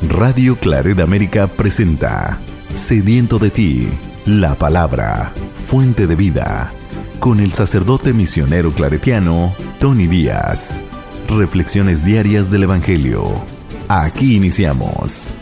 Radio Claret América presenta Sediento de ti, la palabra, fuente de vida, con el sacerdote misionero claretiano Tony Díaz. Reflexiones diarias del Evangelio. Aquí iniciamos.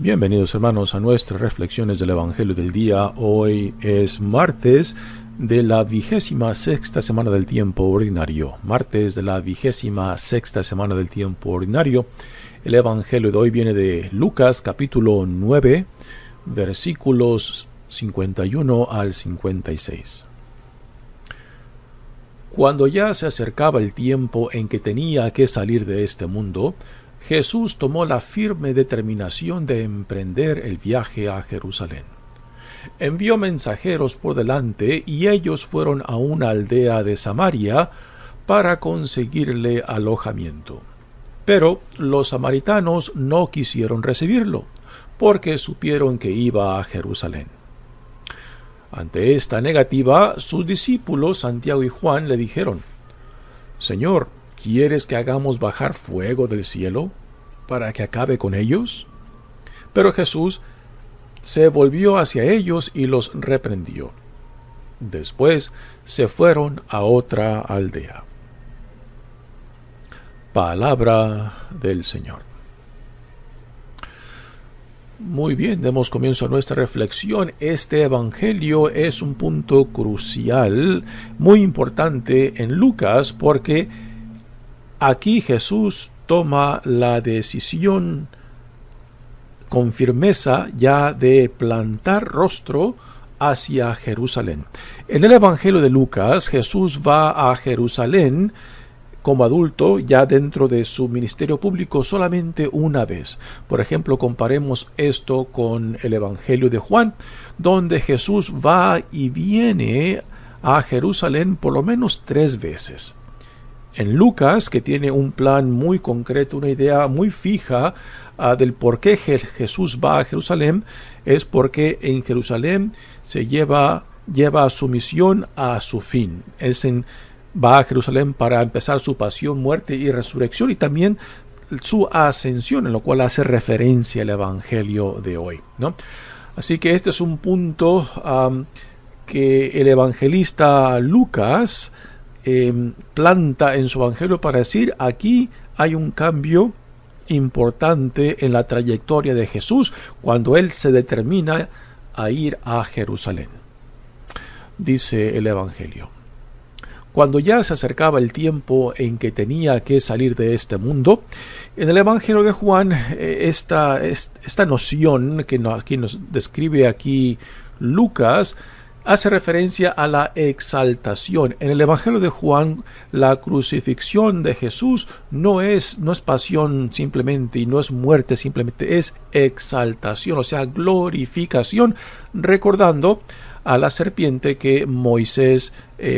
Bienvenidos hermanos a nuestras reflexiones del Evangelio del día. Hoy es martes de la 26ª semana del tiempo ordinario. Martes de la 26ª semana del tiempo ordinario. El Evangelio de hoy viene de Lucas capítulo 9, versículos 51 al 56. Cuando ya se acercaba el tiempo en que tenía que salir de este mundo, Jesús tomó la firme determinación de emprender el viaje a Jerusalén. Envió mensajeros por delante y ellos fueron a una aldea de Samaria para conseguirle alojamiento. Pero los samaritanos no quisieron recibirlo, porque supieron que iba a Jerusalén. Ante esta negativa, sus discípulos Santiago y Juan le dijeron: «Señor, ¿quieres que hagamos bajar fuego del cielo para que acabe con ellos?» Pero Jesús se volvió hacia ellos y los reprendió. Después se fueron a otra aldea. Palabra del Señor. Muy bien, demos comienzo a nuestra reflexión. Este evangelio es un punto crucial, muy importante en Lucas, porque aquí Jesús toma la decisión con firmeza ya de plantar rostro hacia Jerusalén. En el Evangelio de Lucas, Jesús va a Jerusalén como adulto, ya dentro de su ministerio público, solamente una vez. Por ejemplo, comparemos esto con el Evangelio de Juan, donde Jesús va y viene a Jerusalén por lo menos 3 veces. En Lucas, que tiene un plan muy concreto, una idea muy fija del por qué Jesús va a Jerusalén, es porque en Jerusalén se lleva su misión a su fin. Él va a Jerusalén para empezar su pasión, muerte y resurrección, y también su ascensión, en lo cual hace referencia al Evangelio de hoy, ¿no? Así que este es un punto que el evangelista Lucas planta en su evangelio para decir: aquí hay un cambio importante en la trayectoria de Jesús cuando él se determina a ir a Jerusalén. Dice el evangelio: cuando ya se acercaba el tiempo en que tenía que salir de este mundo. En el Evangelio de Juan, esta noción que aquí nos describe aquí Lucas hace referencia a la exaltación. En el Evangelio de Juan, la crucifixión de Jesús no es pasión simplemente, y no es muerte simplemente, es exaltación, o sea, glorificación, recordando a la serpiente que Moisés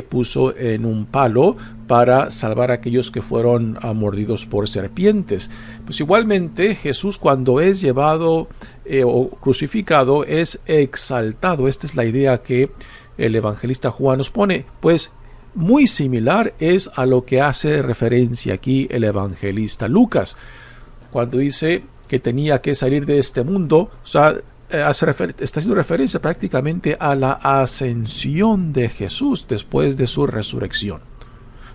puso en un palo para salvar a aquellos que fueron mordidos por serpientes. Pues igualmente Jesús, cuando es llevado o crucificado, es exaltado. Esta es la idea que el evangelista Juan nos pone. Pues muy similar es a lo que hace referencia aquí el evangelista Lucas, cuando dice que tenía que salir de este mundo. O sea, está haciendo referencia prácticamente a la ascensión de Jesús después de su resurrección.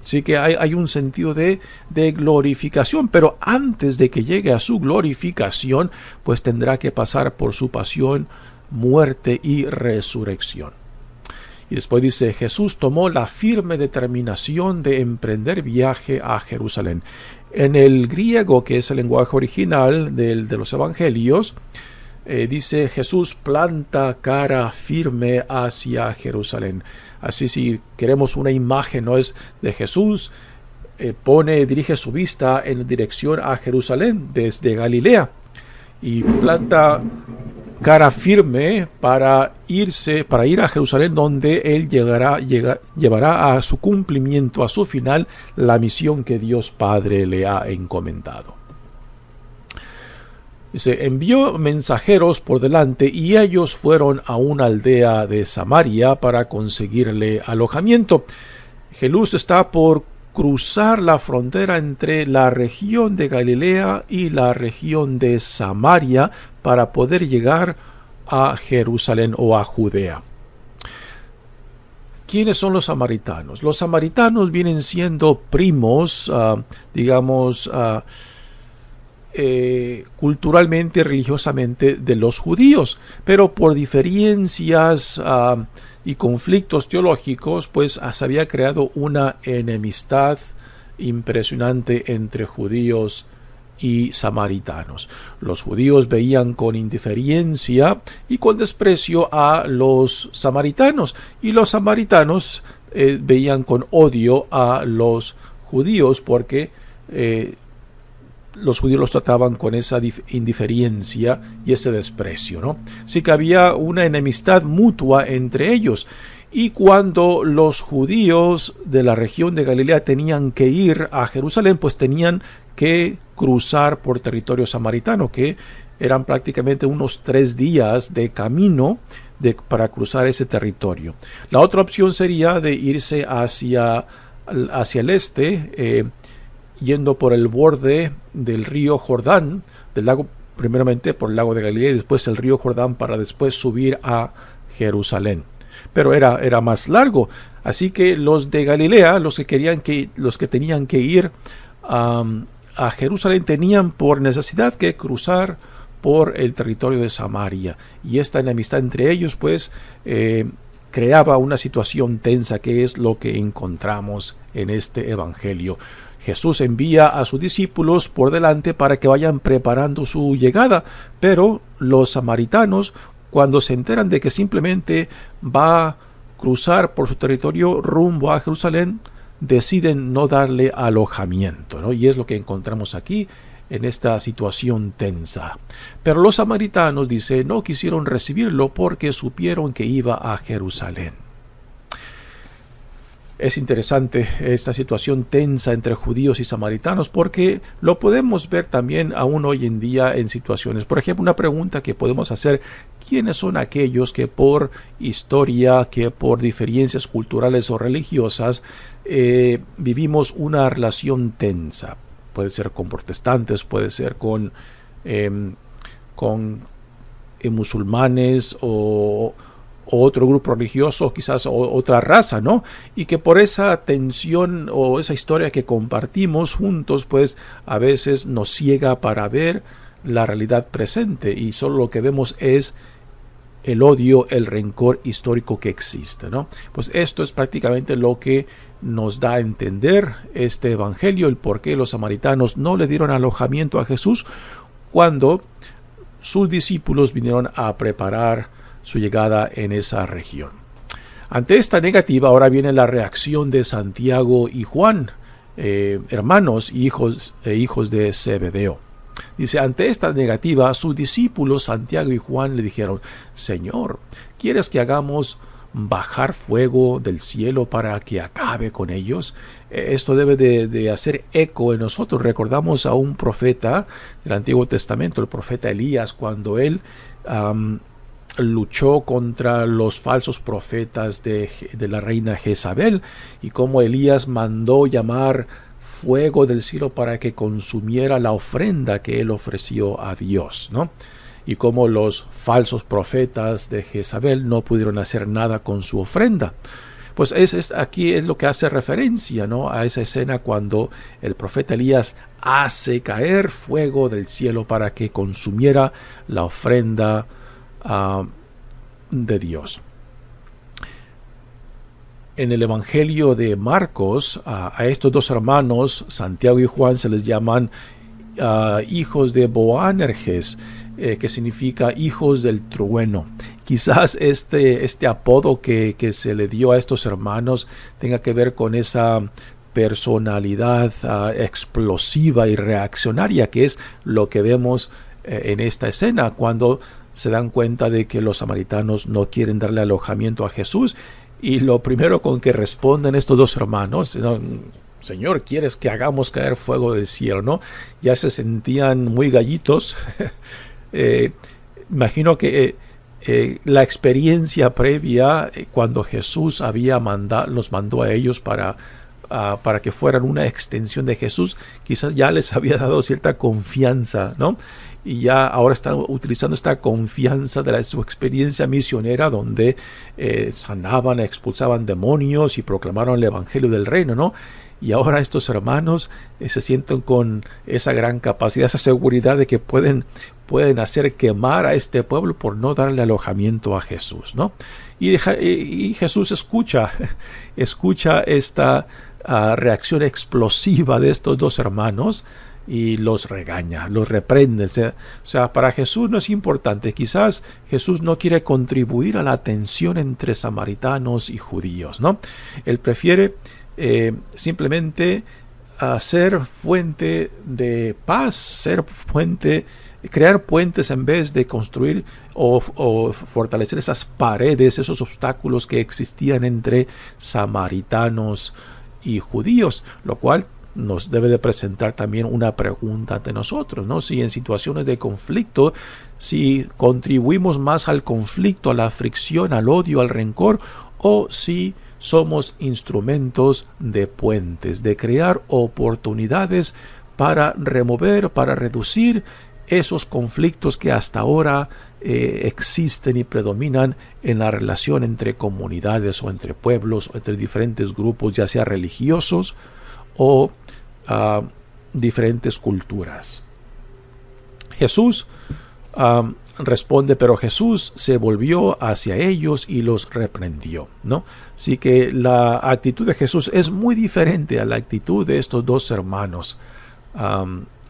Así que hay un sentido de glorificación, pero antes de que llegue a su glorificación, pues tendrá que pasar por su pasión, muerte y resurrección. Y después dice: Jesús tomó la firme determinación de emprender viaje a Jerusalén. En el griego, que es el lenguaje original de los evangelios, dice: Jesús planta cara firme hacia Jerusalén. Así, si queremos una imagen, no es de Jesús, dirige su vista en dirección a Jerusalén desde Galilea y planta cara firme para ir a Jerusalén, donde él llevará a su cumplimiento, a su final, la misión que Dios Padre le ha encomendado. Dice, envió mensajeros por delante y ellos fueron a una aldea de Samaria para conseguirle alojamiento. Jesús está por cruzar la frontera entre la región de Galilea y la región de Samaria para poder llegar a Jerusalén o a Judea. ¿Quiénes son los samaritanos? Los samaritanos vienen siendo primos, culturalmente, religiosamente de los judíos, pero por diferencias y conflictos teológicos, pues se había creado una enemistad impresionante entre judíos y samaritanos. Los judíos veían con indiferencia y con desprecio a los samaritanos, y los samaritanos veían con odio a los judíos porque los judíos los trataban con esa indiferencia y ese desprecio, ¿no? Así que había una enemistad mutua entre ellos. Y cuando los judíos de la región de Galilea tenían que ir a Jerusalén, pues tenían que cruzar por territorio samaritano, que eran prácticamente unos 3 días de camino para cruzar ese territorio. La otra opción sería de irse hacia el este, yendo por el borde del río Jordán, del lago, primeramente por el lago de Galilea y después el río Jordán, para después subir a Jerusalén. Pero era más largo, así que los de Galilea, los que tenían que ir a Jerusalén, tenían por necesidad que cruzar por el territorio de Samaria, y esta enemistad entre ellos pues creaba una situación tensa, que es lo que encontramos en este evangelio. Jesús envía a sus discípulos por delante para que vayan preparando su llegada, pero los samaritanos, cuando se enteran de que simplemente va a cruzar por su territorio rumbo a Jerusalén, deciden no darle alojamiento, ¿no? Y es lo que encontramos aquí en esta situación tensa. Pero los samaritanos, dice, no quisieron recibirlo porque supieron que iba a Jerusalén. Es interesante esta situación tensa entre judíos y samaritanos, porque lo podemos ver también aún hoy en día en situaciones. Por ejemplo, una pregunta que podemos hacer: ¿quiénes son aquellos que por historia, que por diferencias culturales o religiosas vivimos una relación tensa? Puede ser con protestantes, puede ser con musulmanes o otro grupo religioso, quizás otra raza, ¿no? Y que por esa tensión o esa historia que compartimos juntos, pues a veces nos ciega para ver la realidad presente, y solo lo que vemos es el odio, el rencor histórico que existe, ¿no? Pues esto es prácticamente lo que nos da a entender este evangelio, el por qué los samaritanos no le dieron alojamiento a Jesús cuando sus discípulos vinieron a preparar su llegada en esa región. Ante esta negativa, ahora viene la reacción de Santiago y Juan, hermanos e hijos de Zebedeo. Dice, ante esta negativa, sus discípulos Santiago y Juan le dijeron: Señor, ¿quieres que hagamos bajar fuego del cielo para que acabe con ellos? Esto debe de hacer eco en nosotros. Recordamos a un profeta del Antiguo Testamento, el profeta Elías, cuando él luchó contra los falsos profetas de la reina Jezabel, y cómo Elías mandó llamar fuego del cielo para que consumiera la ofrenda que él ofreció a Dios, ¿no? Y cómo los falsos profetas de Jezabel no pudieron hacer nada con su ofrenda. Pues aquí es lo que hace referencia, ¿no?, a esa escena cuando el profeta Elías hace caer fuego del cielo para que consumiera la ofrenda de Dios. En el Evangelio de Marcos, a estos dos hermanos, Santiago y Juan, se les llaman hijos de Boanerges, que significa hijos del trueno. Quizás este apodo que se le dio a estos hermanos tenga que ver con esa personalidad explosiva y reaccionaria, que es lo que vemos en esta escena, cuando se dan cuenta de que los samaritanos no quieren darle alojamiento a Jesús, y lo primero con que responden estos dos hermanos, Señor, ¿quieres que hagamos caer fuego del cielo? ¿No? Ya se sentían muy gallitos. Imagino que la experiencia previa, cuando Jesús los mandó a ellos para que fueran una extensión de Jesús, quizás ya les había dado cierta confianza, ¿no? Y ya ahora están utilizando esta confianza de su experiencia misionera, donde sanaban, expulsaban demonios y proclamaron el evangelio del reino, ¿no? Y ahora estos hermanos se sienten con esa gran capacidad, esa seguridad de que pueden hacer quemar a este pueblo por no darle alojamiento a Jesús, ¿no? Y Jesús escucha esta reacción explosiva de estos dos hermanos y los regaña, los reprende. O sea, para Jesús no es importante. Quizás Jesús no quiere contribuir a la tensión entre samaritanos y judíos, ¿no? Él prefiere simplemente ser fuente de paz, crear puentes en vez de construir o fortalecer esas paredes, esos obstáculos que existían entre samaritanos y judíos, lo cual nos debe de presentar también una pregunta ante nosotros, ¿no? Si en situaciones de conflicto, si contribuimos más al conflicto, a la fricción, al odio, al rencor, o si somos instrumentos de puentes, de crear oportunidades para remover, para reducir esos conflictos que hasta ahora existen y predominan en la relación entre comunidades o entre pueblos o entre diferentes grupos, ya sea religiosos o diferentes culturas. Jesús responde, pero Jesús se volvió hacia ellos y los reprendió, ¿no? Así que la actitud de Jesús es muy diferente a la actitud de estos dos hermanos,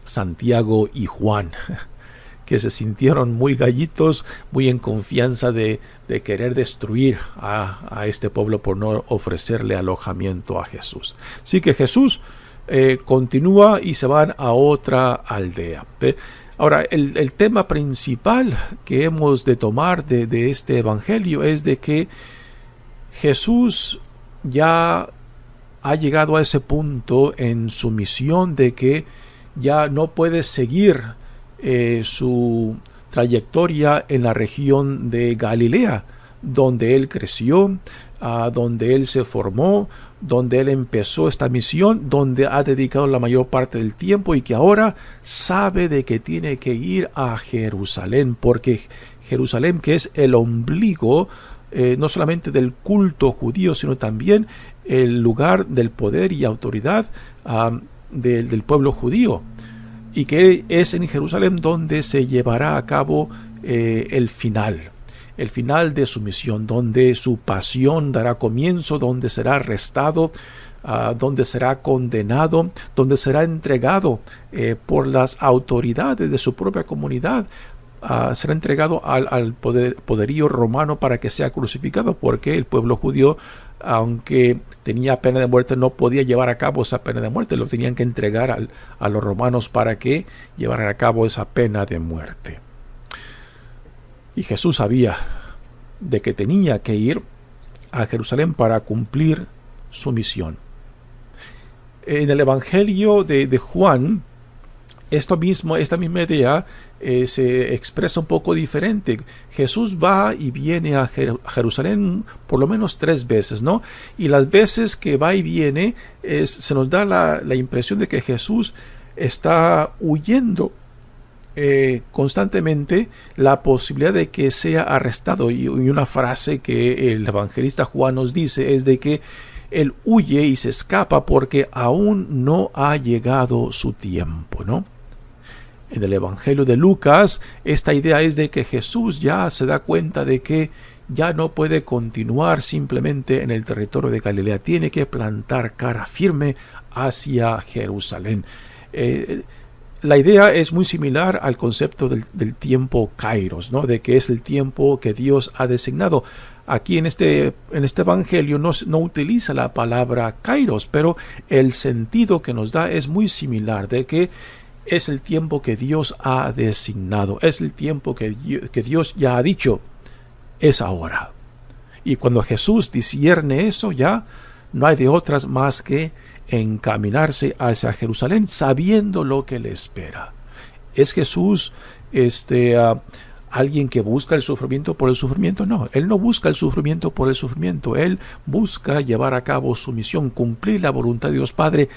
Santiago y Juan, que se sintieron muy gallitos, muy en confianza de querer destruir a este pueblo por no ofrecerle alojamiento a Jesús. Así que Jesús continúa y se van a otra aldea. Ahora, el tema principal que hemos de tomar de este evangelio es de que Jesús ya ha llegado a ese punto en su misión de que ya no puede seguir su trayectoria en la región de Galilea, donde él creció, donde él se formó, donde él empezó esta misión, donde ha dedicado la mayor parte del tiempo, y que ahora sabe de que tiene que ir a Jerusalén, porque Jerusalén, que es el ombligo no solamente del culto judío, sino también el lugar del poder y autoridad del pueblo judío, y que es en Jerusalén donde se llevará a cabo el final de su misión, donde su pasión dará comienzo, donde será arrestado, donde será condenado, donde será entregado por las autoridades de su propia comunidad. Será entregado al poderío romano para que sea crucificado, porque el pueblo judío, aunque tenía pena de muerte, no podía llevar a cabo esa pena de muerte. Lo tenían que entregar a los romanos para que llevaran a cabo esa pena de muerte. Y Jesús sabía de que tenía que ir a Jerusalén para cumplir su misión. En el Evangelio de Juan, esta misma idea se expresa un poco diferente. Jesús va y viene a Jerusalén por lo menos 3 veces, ¿no? Y las veces que va y viene se nos da la impresión de que Jesús está huyendo constantemente la posibilidad de que sea arrestado. Y una frase que el evangelista Juan nos dice es de que él huye y se escapa porque aún no ha llegado su tiempo, ¿no? En el Evangelio de Lucas, esta idea es de que Jesús ya se da cuenta de que ya no puede continuar simplemente en el territorio de Galilea, tiene que plantar cara firme hacia Jerusalén. La idea es muy similar al concepto del tiempo Kairos, ¿no? De que es el tiempo que Dios ha designado. Aquí en este evangelio no utiliza la palabra Kairos, pero el sentido que nos da es muy similar, de que es el tiempo que Dios ha designado, es el tiempo que Dios ya ha dicho, es ahora. Y cuando Jesús discierne eso, ya no hay de otras más que encaminarse hacia Jerusalén sabiendo lo que le espera. ¿Es Jesús alguien que busca el sufrimiento por el sufrimiento? No, Él no busca el sufrimiento por el sufrimiento. Él busca llevar a cabo su misión, cumplir la voluntad de Dios Padre,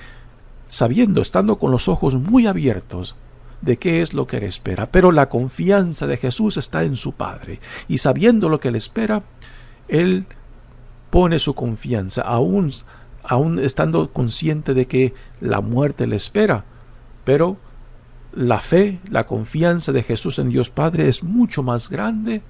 sabiendo, estando con los ojos muy abiertos de qué es lo que le espera. Pero la confianza de Jesús está en su Padre. Y sabiendo lo que le espera, Él pone su confianza, aún estando consciente de que la muerte le espera. Pero la fe, la confianza de Jesús en Dios Padre es mucho más grande,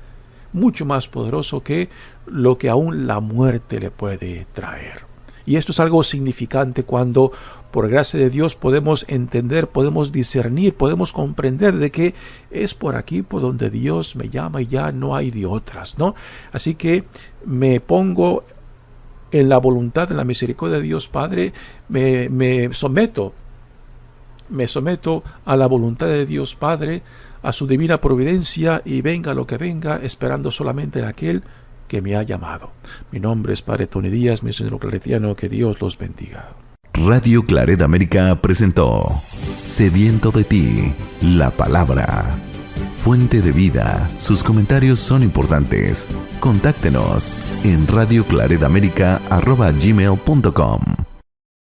mucho más poderoso que lo que aún la muerte le puede traer. Y esto es algo significante cuando, por gracia de Dios, podemos entender, podemos discernir, podemos comprender de que es por aquí por donde Dios me llama y ya no hay de otras, ¿no? Así que me pongo en la voluntad, en la misericordia de Dios Padre, me someto a la voluntad de Dios Padre, a su divina providencia, y venga lo que venga, esperando solamente en aquel que me ha llamado. Mi nombre es Padre Tony Díaz, misionero claretiano. Que Dios los bendiga. Radio Claret América presentó Sediento de ti, la palabra. Fuente de vida. Sus comentarios son importantes. Contáctenos en radioclaretamerica@gmail.com.